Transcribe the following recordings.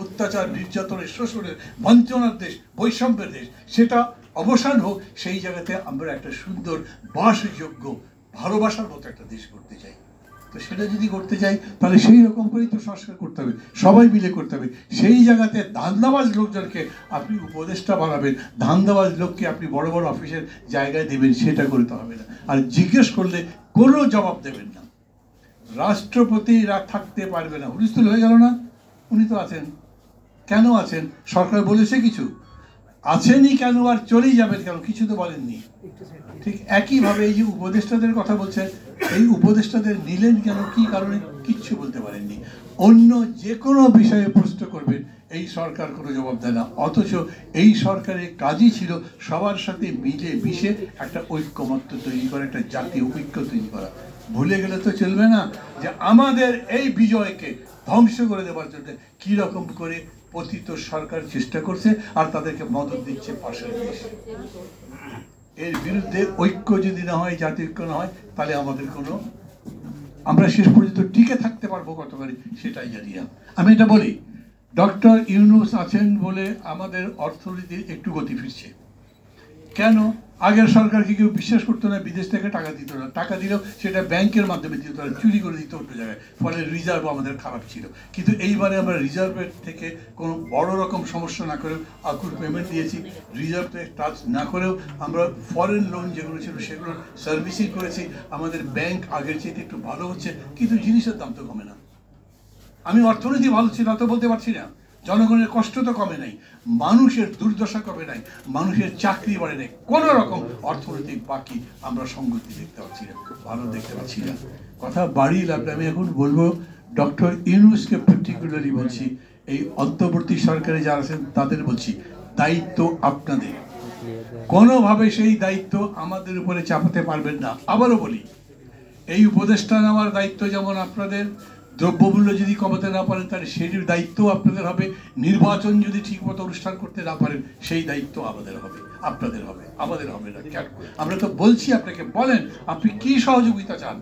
অত্যাচার, নির্যাতনের, শোষণের, বঞ্চনার দেশ, বৈষম্যের দেশ, সেটা অবসান হোক। সেই জায়গাতে আমরা একটা সুন্দর বাসযোগ্য ভালোবাসার মতো একটা দেশ করতে চাই। তো সেটা যদি করতে চাই তাহলে সেই রকম করেই তো সংস্কার করতে হবে, সবাই মিলে করতে হবে। সেই জায়গাতে ধান্দাবাজ লোকজনকে আপনি উপদেষ্টা বানাবেন, ধান্দাবাজ লোককে আপনি বড় বড় অফিসের জায়গায় দেবেন, সেটা করতে হবে না। আর জিজ্ঞেস করলে কোনো জবাব দেবেন না। রাষ্ট্রপতিরা থাকতে পারবে না, হুলস্থুল হয়ে গেল না? উনি তো আছেন, কেন আছেন? সরকার বলেছে কিছু? আছেনই কেন আর চলেই যাবেন কেন? কিছু তো বলেননি। ঠিক একইভাবে এই যে উপদেষ্টাদের কথা বলছেন, এই উপদেষ্টাদের নিলেন কেন, কি কারণে, কিচ্ছু বলতে পারেননি। অন্য যে কোনো বিষয়ে প্রশ্ন করবেন, এই সরকার কোনো জবাব দেয় না। অথচ এই সরকারের কাজই ছিল সবার সাথে মিলে মিশে একটা ঐক্যমত্য তৈরি করা, একটা জাতীয় ঐক্য তৈরি করা। ভুলে গেলে তো চলবে না যে আমাদের এই বিজয়কে ধ্বংস করে দেওয়ার জন্য কি রকম করে পতিত সরকার চেষ্টা করছে, আর তাদেরকে মদত দিচ্ছে পাশের দেশ। এর বিরুদ্ধে ঐক্য যদি না হয়, জাতীয় ঐক্য না হয়, তাহলে আমাদের আমরা শেষ পর্যন্ত টিকে থাকতে পারবো কতখানি সেটাই জানি না। আমি এটা বলি, ডক্টর ইউনূস আছেন বলে আমাদের অর্থনীতির একটু গতি ফিরছে। কেন? আগের সরকারকে কেউ বিশ্বাস করতো না, বিদেশ থেকে টাকা দিত না, টাকা দিলেও সেটা ব্যাংকের মাধ্যমে দিত না, চুরি করে দিত অন্য জায়গায়, ফলে রিজার্ভ আমাদের খারাপ ছিল। কিন্তু এইবারে আমরা রিজার্ভের থেকে কোনো বড় রকম সমস্যা না করেও আকুল পেমেন্ট দিয়েছি, রিজার্ভে টাচ না করেও আমরা ফরেন লোন যেগুলো ছিল সেগুলো সার্ভিসিং করেছি। আমাদের ব্যাংক আগের চেয়ে একটু ভালো হচ্ছে, কিন্তু জিনিসের দাম তো কমে না। আমি অর্থনীতি ভালো ছিল তো বলতে পারছি না, জনগণের কষ্ট তো কমে নাই, মানুষের দুর্দশা কমে নাই, মানুষের চাকরি বাড়ে নাই, কোনো রকম অর্থনৈতিক বাকি আমরা সংগতি দেখতে পাচ্ছি না, ভালো দেখতে পাচ্ছি না। কথা বাড়িয়ে লাভ। আমি এখন বলবো ডক্টর ইউনূসকে পার্টিকুলারলি বলছি, এই অন্তর্বর্তী সরকারে যারা আছেন তাদের বলছি, দায়িত্ব আপনাদের। কোনোভাবে সেই দায়িত্ব আমাদের উপরে চাপাতে পারবেন না। আবারও বলি, এই উপদেষ্টা নেওয়ার দায়িত্ব যেমন আপনাদের, দ্রব্যমূল্য যদি কমাতে না পারেন তাহলে সেটির দায়িত্ব আপনাদের হবে, নির্বাচন যদি ঠিকমতো অনুষ্ঠান করতে না পারেন সেই দায়িত্ব আমাদের হবে, আপনাদের হবে, আমাদের হবে না। কেন? আমরা তো বলছি আপনাকে, বলেন আপনি কি সহযোগিতা চান।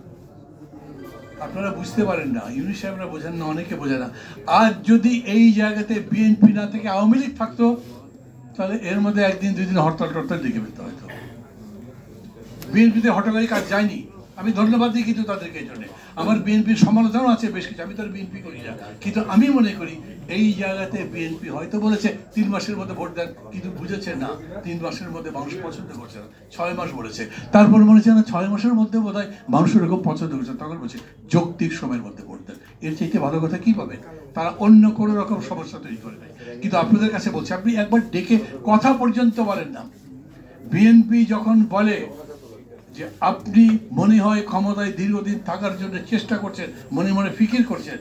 আপনারা বুঝতে পারেন না, ইউনূস সাহেবরা বোঝেন না, অনেকে বোঝে না। আজ যদি এই জায়গাতে বিএনপি না থেকে আওয়ামী লীগ থাকতো, তাহলে এর মধ্যে একদিন দুই দিন হরতাল টরতাল ডেকে ফেলতে হয়তো। বিএনপিতে হঠাৎ কাজ যায়নি, আমি ধন্যবাদ দিই কিন্তু তাদেরকে। এই জন্য আমার বিএনপির সমালোচনাও আছে বেশ কিছু, আমি তো বিএনপি করি না, কিন্তু আমি মনে করি এই জায়গাতে বিএনপি হয়তো বলেছে 3 মাসের মধ্যে ভোট দেন, কিন্তু বুঝেছে না 3 মাসের মধ্যে মানুষ পছন্দ করছে না, 6 মাস বলেছে। তারপর মনে হচ্ছে না 6 মাসের মধ্যে বোধ হয় মানুষ এরকম পছন্দ করছে, তখন বলছে যৌক্তিক সময়ের মধ্যে ভোট দেন। এর চাইতে ভালো কথা কি পাবেন? তারা অন্য কোনো রকম সমস্যা তৈরি করে নেয়। কিন্তু আপনাদের কাছে বলছে, আপনি একবার ডেকে কথা পর্যন্ত বলেন না। বিএনপি যখন বলে যে আপনি মনে হয় ক্ষমতায় দীর্ঘদিন থাকার জন্য চেষ্টা করছেন, মনে মনে ফিকির করছেন,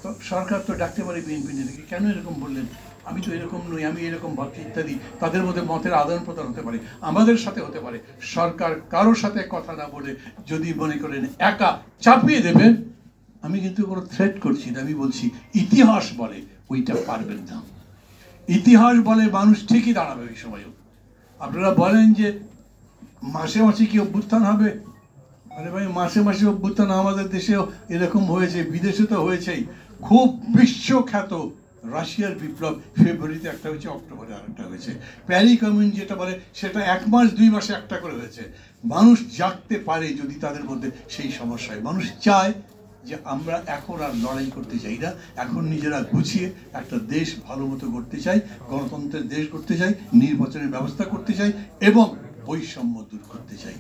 তো সরকার তো ডাকতে পারে বিএনপি নেতাকে, কেন এরকম বললেন, আমি তো এরকম নই, আমি এরকম ভাবছি ইত্যাদি। তাদের মধ্যে মতের আদান প্রদান হতে পারে, আমাদের সাথে হতে পারে। সরকার কারোর সাথে কথা না বলে যদি মনে করেন একা চাপিয়ে দেবেন, আমি কিন্তু কোনো থ্রেট করছি না, আমি বলছি ইতিহাস বলে ওইটা পারবেন না। ইতিহাস বলে মানুষ ঠিকই দাঁড়াবে ওই সময়ও। আপনারা বলেন যে মাসে মাসে কি অভ্যুত্থান হবে? আরে ভাই, মাসে মাসে অভ্যুত্থান আমাদের দেশেও এরকম হয়েছে, বিদেশে তো হয়েছেই। খুব বিশ্বখ্যাত রাশিয়ার বিপ্লব ফেব্রুয়ারিতে একটা হয়েছে, অক্টোবরে আরেকটা হয়েছে। প্যারি কমিউন যেটা বলে সেটা 1 মাস 2 মাসে একটা করে হয়েছে। মানুষ জাগতে পারে যদি তাদের মধ্যে সেই সমস্যা হয়। মানুষ চায় যে আমরা এখন আর লড়াই করতে চাই না, এখন নিজেরা গুছিয়ে একটা দেশ ভালো মতো করতে চাই, গণতন্ত্রের দেশ করতে চাই, নির্বাচনের ব্যবস্থা করতে চাই এবং বৈষম্য দূর করতে চাই।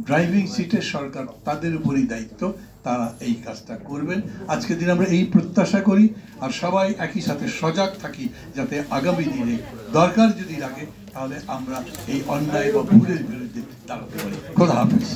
ড্রাইভিং সিটের সরকার, তাদের উপরই দায়িত্ব, তারা এই কাজটা করবেন। আজকের দিন আমরা এই প্রত্যাশা করি, আর সবাই একই সাথে সজাগ থাকি যাতে আগামী দিনে দরকার যদি লাগে তাহলে আমরা এই অন্যায় বা ভুলের বিরুদ্ধে দাঁড়াতে পারি। খোদা হাফেজ।